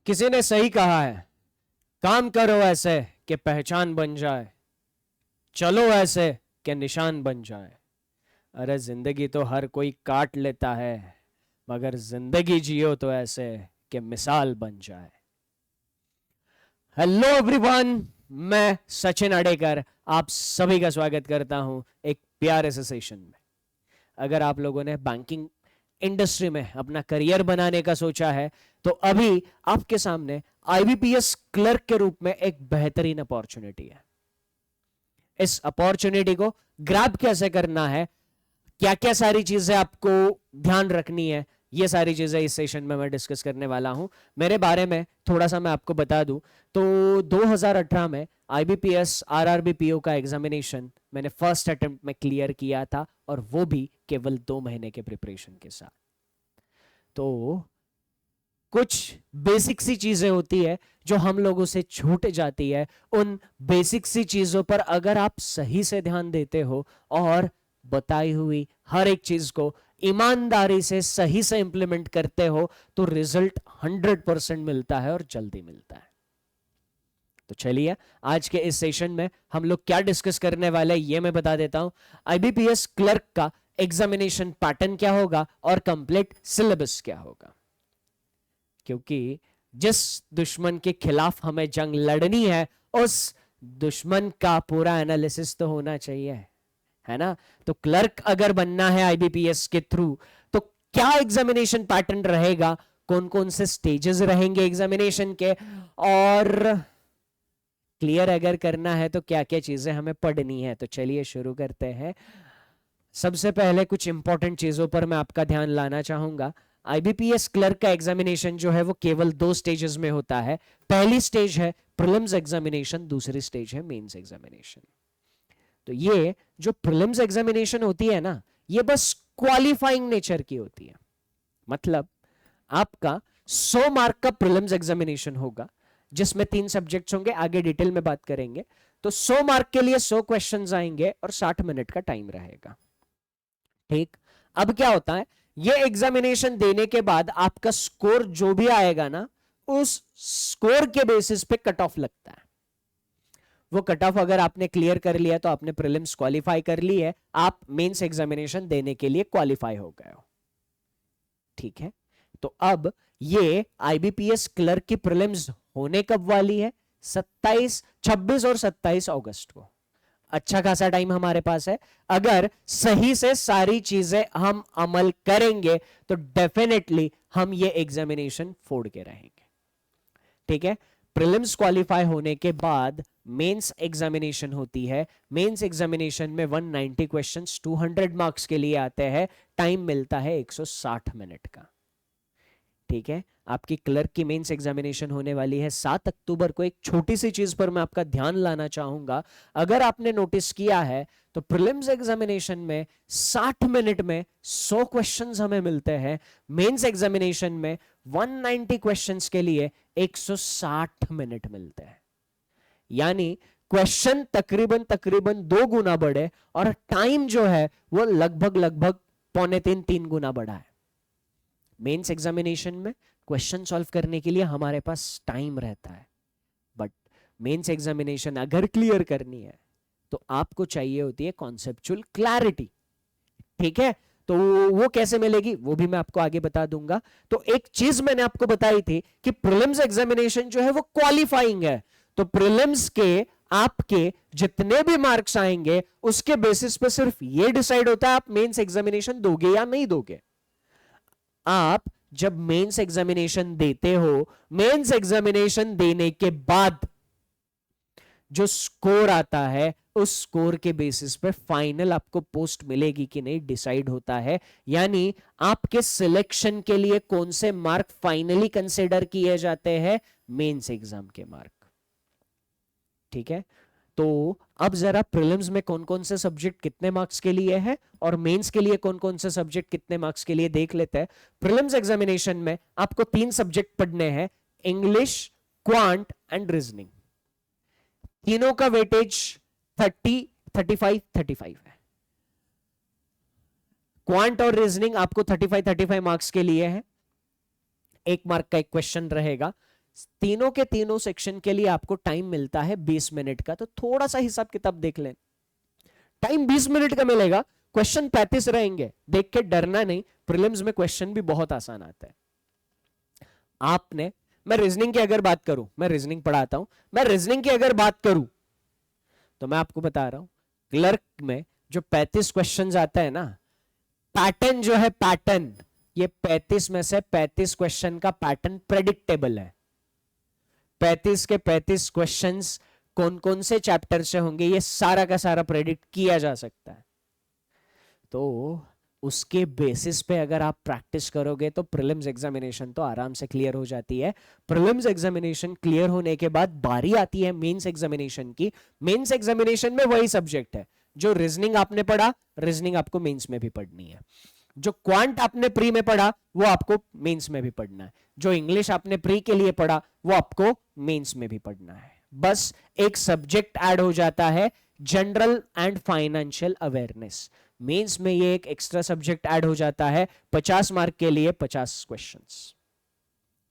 किसी ने सही कहा है, काम करो ऐसे कि पहचान बन जाए, चलो ऐसे कि निशान बन जाए। अरे जिंदगी तो हर कोई काट लेता है, मगर जिंदगी जियो तो ऐसे कि मिसाल बन जाए। हेलो एवरीवन, मैं सचिन अडेकर आप सभी का स्वागत करता हूं एक प्यारे से सेशन में। अगर आप लोगों ने बैंकिंग इंडस्ट्री में अपना करियर बनाने का सोचा है तो अभी आपके सामने आईबीपीएस क्लर्क के रूप में एक बेहतरीन अपॉर्चुनिटी है। इस अपॉर्चुनिटी को ग्रैब कैसे करना है, क्या क्या सारी चीजें आपको ध्यान रखनी है, ये सारी चीजें इस सेशन में मैं डिस्कस करने वाला हूं। मेरे बारे में थोड़ा सा मैं आपको बता दूं तो 2018 में आईबीपीएस आरआरबी पीओ का एग्जामिनेशन मैंने फर्स्ट अटेम्प्ट में क्लियर किया था, और वो भी केवल 2 महीने के प्रिपरेशन के साथ। तो कुछ बेसिक सी चीजें होती है जो हम लोगों से छूट जाती है। उन बेसिक सी चीजों पर अगर आप सही से ध्यान देते हो और बताई हुई हर एक चीज को ईमानदारी से सही से इंप्लीमेंट करते हो तो रिजल्ट 100% मिलता है और जल्दी मिलता है। तो चलिए आज के इस सेशन में हम लोग क्या डिस्कस करने वाले हैं ये मैं बता देता हूं। आईबीपीएस क्लर्क का एग्जामिनेशन पैटर्न क्या होगा और कंप्लीट सिलेबस क्या होगा, क्योंकि जिस दुश्मन के खिलाफ हमें जंग लड़नी है उस दुश्मन का पूरा एनालिसिस तो होना चाहिए, है ना। तो क्लर्क अगर बनना है आईबीपीएस के थ्रू तो क्या एग्जामिनेशन पैटर्न रहेगा, कौन कौन से स्टेजेस रहेंगे एग्जामिनेशन के, और क्लियर अगर करना है तो क्या क्या चीजें हमें पढ़नी है। तो चलिए शुरू करते हैं। सबसे पहले कुछ इंपॉर्टेंट चीजों पर मैं आपका ध्यान लाना चाहूंगा। आईबीपीएस क्लर्क का एग्जामिनेशन जो है वो केवल 2 स्टेजेस में होता है। पहली स्टेज है प्रीलिम्स एग्जामिनेशन, दूसरी स्टेज है मेंस एग्जामिनेशन। तो ये जो प्रीलिम्स एग्जामिनेशन होती है ना, ये बस क्वालिफाइंग नेचर की होती है। मतलब आपका 100 मार्क का प्रीलिम्स एग्जामिनेशन होगा जिसमें 3 सब्जेक्ट्स होंगे, आगे डिटेल में बात करेंगे। तो 100 मार्क के लिए 100 क्वेश्चंस आएंगे और 60 मिनट का टाइम रहेगा। ठीक, अब क्या होता है, ये एग्जामिनेशन देने के बाद आपका स्कोर जो भी आएगा ना, उस स्कोर के बेसिस पे कट ऑफ लगता है। वो कट ऑफ अगर आपने क्लियर कर लिया तो आपने प्रीलिम्स क्वालिफाई कर ली है, आप मेंस एग्जामिनेशन देने के लिए क्वालिफाई हो गए हो। ठीक है, तो अब ये आईबीपीएस क्लर्क की प्रीलिम्स होने कब वाली है, 26 और 27 अगस्त को। अच्छा खासा टाइम हमारे पास है। अगर सही से सारी चीजें हम अमल करेंगे तो डेफिनेटली हम ये एग्जामिनेशन फोड़ के रहेंगे। ठीक है, प्रीलिम्स क्वालिफाई होने के बाद मेंस एग्जामिनेशन होती है। मेंस एग्जामिनेशन में 190 क्वेश्चंस 200 मार्क्स के लिए आते हैं। टाइम मिलता है 160 मिनट का। ठीक है, आपकी क्लर्क की मेंस एग्जामिनेशन होने वाली है 7 अक्टूबर को। एक छोटी सी चीज पर मैं आपका ध्यान लाना चाहूंगा, अगर आपने नोटिस किया है तो प्रीलिम्स एग्जामिनेशन में 60 मिनट में 100 क्वेश्चंस हमें मिलते हैं, मेंस एग्जामिनेशन में 190 क्वेश्चंस के लिए 160 मिनट मिलते हैं। यानी क्वेश्चन तकरीबन तकरीबन 2 गुना बढ़े और टाइम जो है वो लगभग लगभग 2.25-3 गुना बढ़ा है। मेंस एग्जामिनेशन में क्वेश्चन सॉल्व करने के लिए हमारे पास टाइम रहता है, बट मेंस एग्जामिनेशन अगर क्लियर करनी है तो आपको चाहिए होती है कॉन्सेप्चुअल क्लैरिटी। ठीक है, तो वो कैसे मिलेगी वो भी मैं आपको आगे बता दूंगा। तो एक चीज मैंने आपको बताई थी कि प्रीलिम्स एग्जामिनेशन जो है वो क्वालिफाइंग है। तो प्रीलिम्स के आपके जितने भी मार्क्स आएंगे उसके बेसिस पे सिर्फ ये डिसाइड होता है आप मेंस एग्जामिनेशन दोगे या नहीं दोगे। आप जब मेंस एग्जामिनेशन देते हो, मेंस एग्जामिनेशन देने के बाद जो स्कोर आता है उस स्कोर के बेसिस पे फाइनल आपको पोस्ट मिलेगी कि नहीं डिसाइड होता है। यानी आपके सिलेक्शन के लिए कौन से मार्क फाइनली कंसीडर किए जाते हैं, मेंस एग्जाम के मार्क। ठीक है, तो अब जरा प्रीलिम्स में कौन कौन से सब्जेक्ट कितने मार्क्स के लिए है और मेंस के लिए कौन कौन से सब्जेक्ट कितने मार्क्स के लिए देख लेते हैं। प्रीलिम्स एग्जामिनेशन में आपको 3 सब्जेक्ट पढ़ने हैं, इंग्लिश, क्वांट एंड रीजनिंग। तीनों का वेटेज 30, 35, 35 है। क्वांट और रीजनिंग आपको 35 मार्क्स के लिए है। 1 मार्क का एक क्वेश्चन रहेगा। तीनों के तीनों सेक्शन के लिए आपको टाइम मिलता है 20 मिनट का, तो थोड़ा सा हिसाब किताब देख लें। टाइम 20 मिनट का मिलेगा, क्वेश्चन 35 रहेंगे, देख के डरना नहीं, प्रीलिम्स में क्वेश्चन भी बहुत आसान आता है। आपने, मैं रीजनिंग की अगर बात करूं, मैं रीजनिंग पढ़ाता हूं, मैं रीजनिंग की अगर बात करूं तो मैं आपको बता रहा हूं, क्लर्क में जो 35 क्वेश्चंस आता है ना, पैटर्न जो है, पैटर्न, ये 35 में से 35 क्वेश्चन का पैटर्न प्रेडिक्टेबल है। 35 के 35 क्वेश्चंस कौन कौन से चैप्टर से होंगे, ये सारा का सारा प्रेडिक्ट किया जा सकता है। तो उसके बेसिस पे अगर आप प्रैक्टिस करोगे तो प्रीलिम्स एग्जामिनेशन तो आराम से क्लियर हो जाती है। प्रीलिम्स एग्जामिनेशन क्लियर होने के बाद बारी आती है मेंस एग्जामिनेशन की। मेंस एग्जामिनेशन में वही सब्जेक्ट है जो रीजनिंग आपने पढ़ा, रीजनिंग आपको मेंस में भी पढ़नी है। जो क्वांट आपने प्री में पढ़ा वो आपको मेंस में भी पढ़ना है। जो इंग्लिश आपने प्री के लिए पढ़ा वो आपको मेंस में भी पढ़ना है। बस एक सब्जेक्ट ऐड हो जाता है, general and financial awareness. Mains में ये एक एक्स्ट्रा सब्जेक्ट ऐड हो जाता है, 50 मार्क के लिए 50 क्वेश्चंस।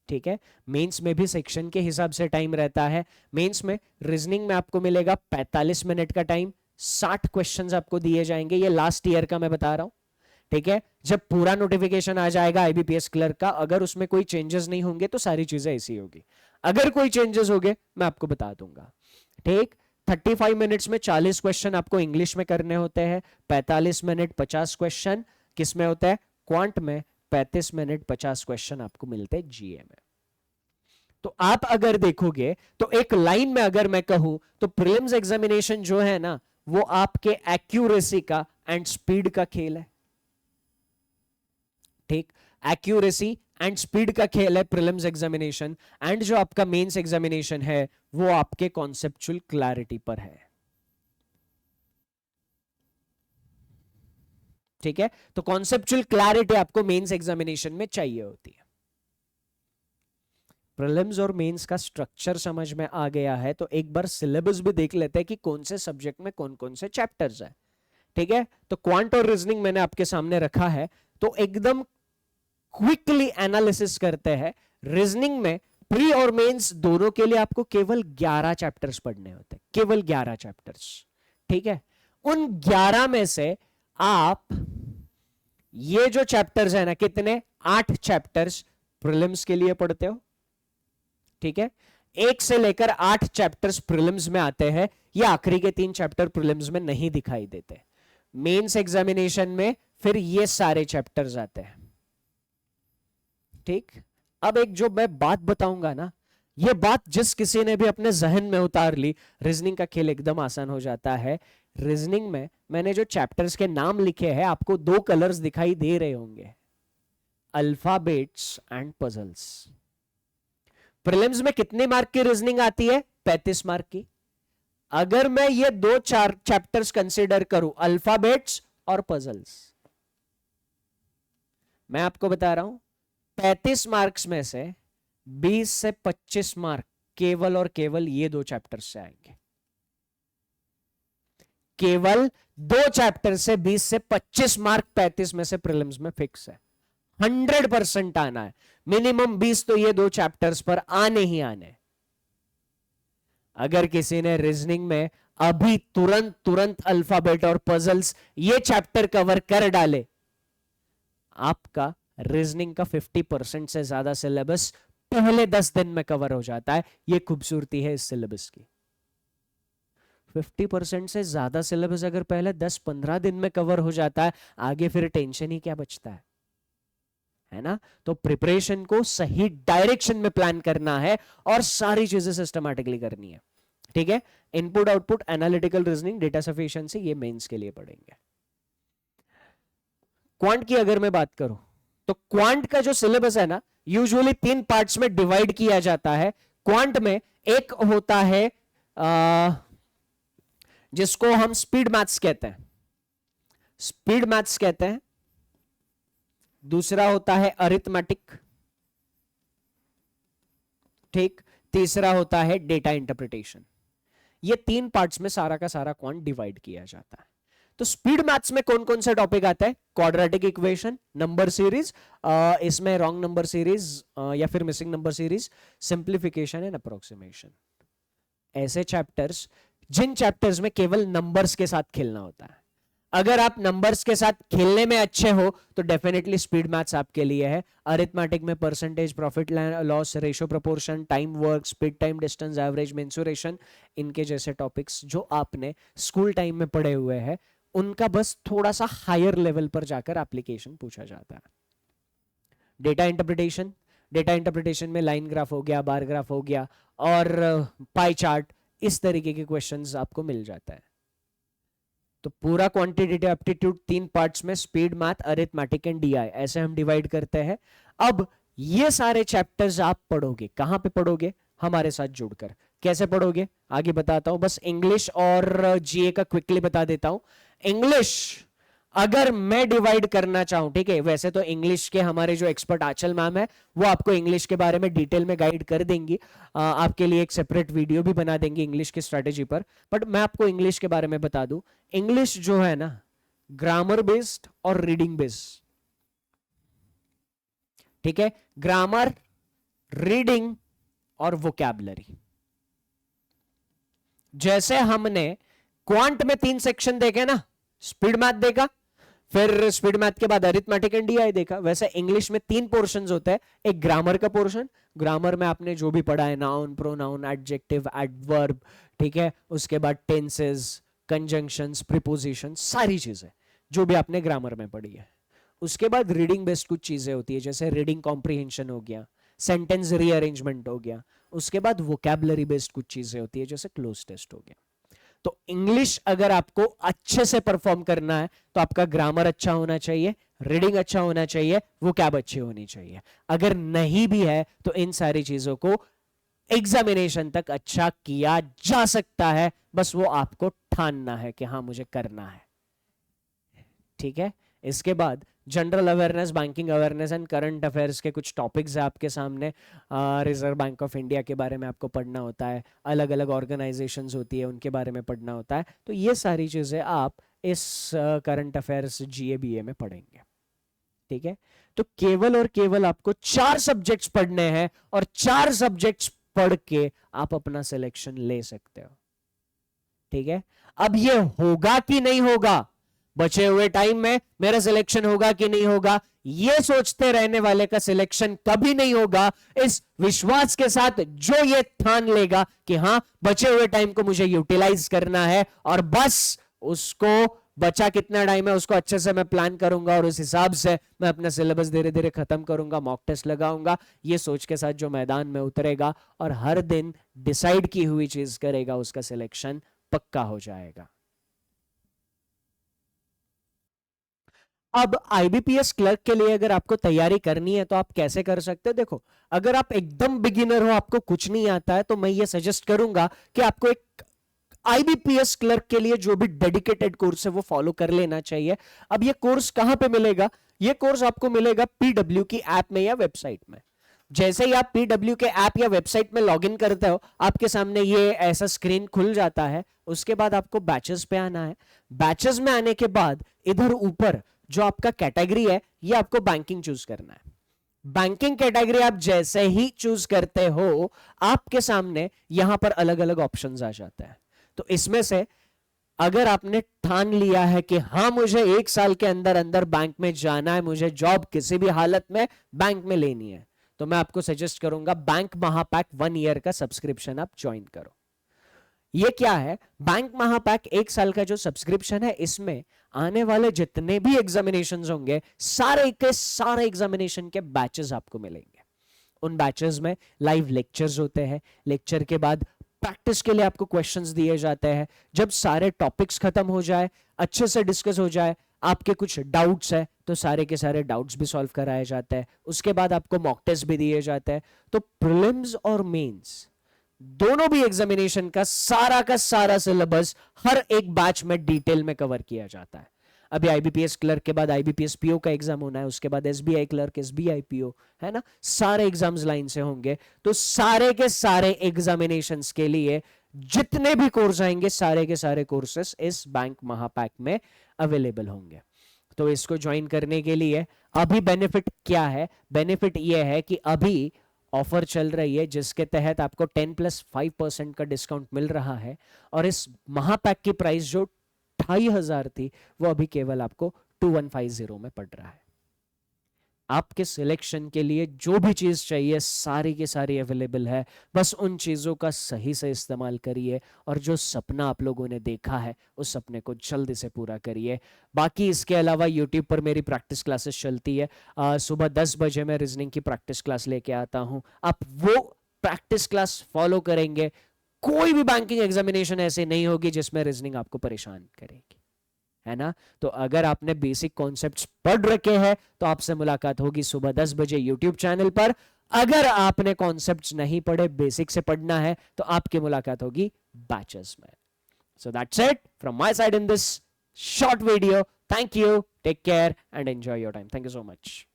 ठीक है, मेंस में भी सेक्शन के हिसाब से टाइम रहता है। मेंस में रीजनिंग में आपको मिलेगा 45 मिनट का टाइम, 60 क्वेश्चंस आपको दिए जाएंगे। ये लास्ट ईयर का मैं बता रहा हूं। ठीक है, जब पूरा नोटिफिकेशन आ जाएगा आईबीपीएस क्लर्क का, अगर उसमें कोई चेंजेस नहीं होंगे तो सारी चीजें ऐसी होगी। अगर कोई चेंजेस होंगे मैं आपको बता दूंगा। ठीक, 35 मिनट्स में 40 क्वेश्चन आपको इंग्लिश में करने होते हैं, 45 मिनट 50 क्वेश्चन किस में होता है, क्वांट में, 35 मिनट 50 क्वेश्चन आपको मिलते हैं जीए में। तो आप अगर देखोगे तो एक लाइन में अगर मैं कहूं तो प्रीलिम्स एग्जामिनेशन जो है ना, वो आपके एक्यूरेसी का एंड स्पीड का खेल है। ठीक, एक्यूरेसी एंड स्पीड का खेल है प्रीलिम्स एग्जामिनेशन। एंड जो आपका मेंस एग्जामिनेशन है वो आपके कॉन्सेप्चुअल क्लैरिटी पर है। ठीक है, तो कॉन्सेप्चुअल क्लैरिटी आपको मेंस एग्जामिनेशन में चाहिए होती है। प्रीलिम्स और मेंस का स्ट्रक्चर समझ में आ गया है, तो एक बार सिलेबस भी देख लेते हैं कि कौन से सब्जेक्ट में कौन कौन से चैप्टर्स है। ठीक है, तो क्वांट और रीजनिंग मैंने आपके सामने रखा है, तो एकदम क्विकली एनालिसिस करते हैं। रीजनिंग में प्री और मेंस दोनों के लिए आपको केवल 11 चैप्टर्स पढ़ने होते हैं, केवल 11 चैप्टर्स। ठीक है, उन 11 में से आप ये जो चैप्टर्स है ना, कितने, 8 चैप्टर्स प्रीलिम्स के लिए पढ़ते हो। ठीक है, 1 से लेकर 8 चैप्टर्स प्रीलिम्स में आते हैं, ये आखिरी के 3 चैप्टर प्रीलिम्स में नहीं दिखाई देते। मेंस एग्जामिनेशन में फिर ये सारे चैप्टर्स आते हैं। ठीक, अब एक जो मैं बात बताऊंगा ना, ये बात जिस किसी ने भी अपने जहन में उतार ली, रीजनिंग का खेल एकदम आसान हो जाता है। रीजनिंग में मैंने जो चैप्टर्स के नाम लिखे हैं, आपको 2 कलर्स दिखाई दे रहे होंगे, अल्फाबेट्स एंड पजल्स। प्रीलिम्स में कितने मार्क की रीजनिंग आती है, 35 मार्क की। अगर मैं ये 2 चैप्टर्स कंसीडर करूं, अल्फाबेट्स और पजल्स, मैं आपको बता रहा हूं 35 मार्क्स में से 20 से 25 मार्क केवल और केवल ये 2 चैप्टर्स से आएंगे। केवल 2 चैप्टर से 20 से 25 मार्क 35 में से प्रीलिम्स में फिक्स है। 100% आना है, मिनिमम 20 तो ये 2 चैप्टर्स पर आने ही आने। अगर किसी ने रीजनिंग में अभी तुरंत अल्फाबेट और पजल्स ये चैप्टर कवर कर डाले, आपका रीजनिंग का 50% से ज्यादा सिलेबस पहले 10 दिन में कवर हो जाता है। ये खूबसूरती है इस सिलेबस की। 50% से ज्यादा सिलेबस अगर पहले 10-15 दिन में कवर हो जाता है, आगे फिर टेंशन ही क्या बचता है ना। तो प्रिपरेशन को सही डायरेक्शन में प्लान करना है और सारी चीजें सिस्टमैटिकली करनी है। ठीक है, input output, analytical reasoning, data sufficiency, ये मेंस के लिए पढ़ेंगे। क्वांट की अगर मैं बात करूं तो क्वांट का जो सिलेबस है ना, यूजुअली 3 पार्ट्स में डिवाइड किया जाता है। क्वांट में एक होता है जिसको हम स्पीड मैथ्स कहते हैं, स्पीड मैथ्स कहते हैं। दूसरा होता है अरिथमेटिक। ठीक, तीसरा होता है डेटा इंटरप्रिटेशन। ये 3 पार्ट्स में सारा का सारा क्वांट डिवाइड किया जाता है। तो स्पीड मैथ्स में कौन कौन सा टॉपिक आता है? क्वाड्रेटिक इक्वेशन, नंबर सीरीज, इसमें रॉन्ग नंबर सीरीज या फिर missing number series, simplification and approximation. ऐसे चैप्टर्स जिन चैप्टर्स में केवल नंबर्स के साथ खेलना होता है। अगर आप नंबर्स के साथ खेलने में अच्छे हो तो डेफिनेटली स्पीड मैथ्स आपके लिए है। अरिथमेटिक में percentage, profit loss, ratio, proportion, time work, speed, time, distance, average, mensuration, इनके जैसे टॉपिक्स जो आपने स्कूल टाइम में पढ़े हुए हैं, उनका बस थोड़ा सा हायर लेवल पर जाकर एप्लीकेशन पूछा जाता है। डेटा इंटरप्रिटेशन, डेटा इंटरप्रिटेशन में लाइन ग्राफ हो गया, बार ग्राफ हो गया और पाई चार्ट, इस तरीके के क्वेश्चंस आपको मिल जाता है। तो पूरा क्वांटिटेटिव एप्टीट्यूड 3 पार्ट्स में, speed, math, arithmetic and DI, ऐसे हम डिवाइड करते हैं। अब ये सारे चैप्टर्स आप पढ़ोगे, कहां पे पढ़ोगे? हमारे साथ जुड़कर। कैसे पढ़ोगे आगे बताता हूं, बस इंग्लिश और जीए का क्विकली बता देता हूं। इंग्लिश अगर मैं डिवाइड करना चाहूं, ठीक है, वैसे तो इंग्लिश के हमारे जो एक्सपर्ट आंचल मैम है वो आपको इंग्लिश के बारे में डिटेल में गाइड कर देंगी, आपके लिए एक सेपरेट वीडियो भी बना देंगे इंग्लिश की स्ट्रेटेजी पर। बट मैं आपको इंग्लिश के बारे में बता दूं, इंग्लिश जो है ना, ग्रामर बेस्ड और रीडिंग बेस्ड, ठीक है, ग्रामर, रीडिंग और वोकैबुलरी। जैसे हमने क्वांट में 3 सेक्शन देखे ना, स्पीड मैथ देखा, फिर स्पीड मैथ के बाद अरिथमेटिक एंड डीआई देखा, वैसे इंग्लिश में 3 पोर्शंस होते हैं। एक ग्रामर का पोर्शन, ग्रामर में आपने जो भी पढ़ा है, नाउन, प्रोनाउन, एडजेक्टिव, एडवर्ब, ठीक है, उसके बाद टेंसेस, कंजंक्शंस, प्रीपोजिशन, सारी चीजें जो भी आपने ग्रामर में पढ़ी है। उसके बाद रीडिंग बेस्ड कुछ चीजें होती है, जैसे रीडिंग कॉम्प्रिहेंशन हो गया, सेंटेंस रीअरेंजमेंट हो गया। उसके बाद वोकैबुलरी बेस्ड कुछ चीजें होती है, जैसे क्लोज टेस्ट हो गया। तो इंग्लिश अगर आपको अच्छे से परफॉर्म करना है तो आपका ग्रामर अच्छा होना चाहिए, रीडिंग अच्छा होना चाहिए, वोकैब अच्छी होनी चाहिए। अगर नहीं भी है तो इन सारी चीजों को एग्जामिनेशन तक अच्छा किया जा सकता है, बस वो आपको ठानना है कि हाँ मुझे करना है, ठीक है। इसके बाद general awareness, banking awareness and current affairs के कुछ टॉपिक्स है आपके सामने। रिजर्व बैंक ऑफ इंडिया के बारे में आपको पढ़ना होता है, अलग अलग ऑर्गेनाइजेशंस होती है उनके बारे में पढ़ना होता है। तो ये सारी चीजें आप इस करंट अफेयर्स जीए बीए में पढ़ेंगे, ठीक है। तो केवल और केवल आपको 4 सब्जेक्ट्स पढ़ने हैं और 4 सब्जेक्ट्स पढ़ के आप अपना सिलेक्शन ले सकते हो, ठीक है। अब ये होगा कि नहीं होगा, बचे हुए टाइम में मेरा सिलेक्शन होगा कि नहीं होगा, ये सोचते रहने वाले का सिलेक्शन कभी नहीं होगा। इस विश्वास के साथ जो ये ठान लेगा कि हां बचे हुए टाइम को मुझे यूटिलाइज करना है और बस उसको बचा कितना टाइम है उसको अच्छे से मैं प्लान करूंगा और उस हिसाब से मैं अपना सिलेबस धीरे धीरे खत्म करूंगा, मॉक टेस्ट लगाऊंगा, ये सोच के साथ जो मैदान में उतरेगा और हर दिन डिसाइड की हुई चीज करेगा, उसका सिलेक्शन पक्का हो जाएगा। अब आईबीपीएस क्लर्क के लिए अगर आपको तैयारी करनी है तो आप कैसे कर सकते हो? देखो, अगर आप एकदम बिगिनर हो, आपको कुछ नहीं आता है, तो मैं ये सजेस्ट करूंगा कि आपको एक आईबीपीएस क्लर्क के लिए जो भी डेडिकेटेड कोर्स है वो फॉलो कर लेना चाहिए। अब ये कोर्स कहां पे मिलेगा? ये कोर्स आपको मिलेगा पीडब्ल्यू की ऐप में या वेबसाइट में। जैसे ही आप पीडब्ल्यू के ऐप या वेबसाइट में लॉगिन करते हो, आपके सामने ये ऐसा स्क्रीन खुल जाता है। उसके बाद आपको बैचेस पे आना है। बैचेस में आने के बाद इधर ऊपर जो आपका कैटेगरी है, ये आपको बैंकिंग चूज करना है। बैंकिंग कैटेगरी आप जैसे ही चूज करते हो, आपके सामने यहां पर अलग अलग ऑप्शंस आ जाते हैं। तो इसमें से अगर आपने ठान लिया है कि हां मुझे 1 साल के अंदर अंदर बैंक में जाना है, मुझे जॉब किसी भी हालत में बैंक में लेनी है, तो मैं आपको सजेस्ट करूंगा बैंक महापैक 1 ईयर का सब्सक्रिप्शन आप ज्वाइन करो। ये क्या है? बैंक महापैक 1 साल का जो सब्सक्रिप्शन है, इसमें आने वाले जितने भी एग्जामिनेशंस होंगे, सारे के सारे एग्जामिनेशन के बैचेस आपको मिलेंगे। उन बैचेस में लाइव लेक्चर्स होते हैं, लेक्चर के बाद प्रैक्टिस के लिए आपको क्वेश्चंस दिए जाते हैं। जब सारे टॉपिक्स खत्म हो जाए, अच्छे से डिस्कस हो जाए, आपके कुछ डाउट्स है तो सारे के सारे डाउट्स भी सॉल्व कराए जाते हैं। उसके बाद आपको मॉक टेस्ट भी दिए जाते हैं। तो प्रीलिम्स और मेंस दोनों भी एग्जामिनेशन का सारा सिलेबस हर एक बैच में डिटेल में कवर किया जाता है। अभी आईबीपीएस क्लर्क के बाद आईबीपीएस पीओ का एग्जाम होना है, उसके बाद एसबीआई क्लर्क, एसबीआई पीओ, है ना, सारे एग्जाम्स लाइन से होंगे। तो सारे के सारे एग्जामिनेशंस के लिए जितने भी कोर्स आएंगे, सारे के सारे कोर्सेस इस बैंक महापैक में अवेलेबल होंगे। तो इसको ज्वाइन करने के लिए अभी बेनिफिट क्या है? बेनिफिट ये है कि अभी ऑफर चल रही है जिसके तहत आपको 10+5% का डिस्काउंट मिल रहा है, और इस महापैक की प्राइस जो 2500 थी वो अभी केवल आपको 2150 में पड़ रहा है। आपके सिलेक्शन के लिए जो भी चीज चाहिए सारी की सारी अवेलेबल है, बस उन चीजों का सही से इस्तेमाल करिए और जो सपना आप लोगों ने देखा है उस सपने को जल्दी से पूरा करिए। बाकी इसके अलावा यूट्यूब पर मेरी प्रैक्टिस क्लासेस चलती है। सुबह 10 बजे मैं रीजनिंग की प्रैक्टिस क्लास लेके आता हूं। आप वो प्रैक्टिस क्लास फॉलो करेंगे, कोई भी बैंकिंग एग्जामिनेशन ऐसे नहीं होगी जिसमें रीजनिंग आपको परेशान करेगी, है ना। तो अगर आपने बेसिक कॉन्सेप्ट्स पढ़ रखे हैं तो आपसे मुलाकात होगी सुबह 10 बजे यूट्यूब चैनल पर। अगर आपने कॉन्सेप्ट्स नहीं पढ़े, बेसिक से पढ़ना है, तो आपकी मुलाकात होगी बैचेस में। So that's it from my side in this short video. Thank you, take care and enjoy your time. Thank you so much.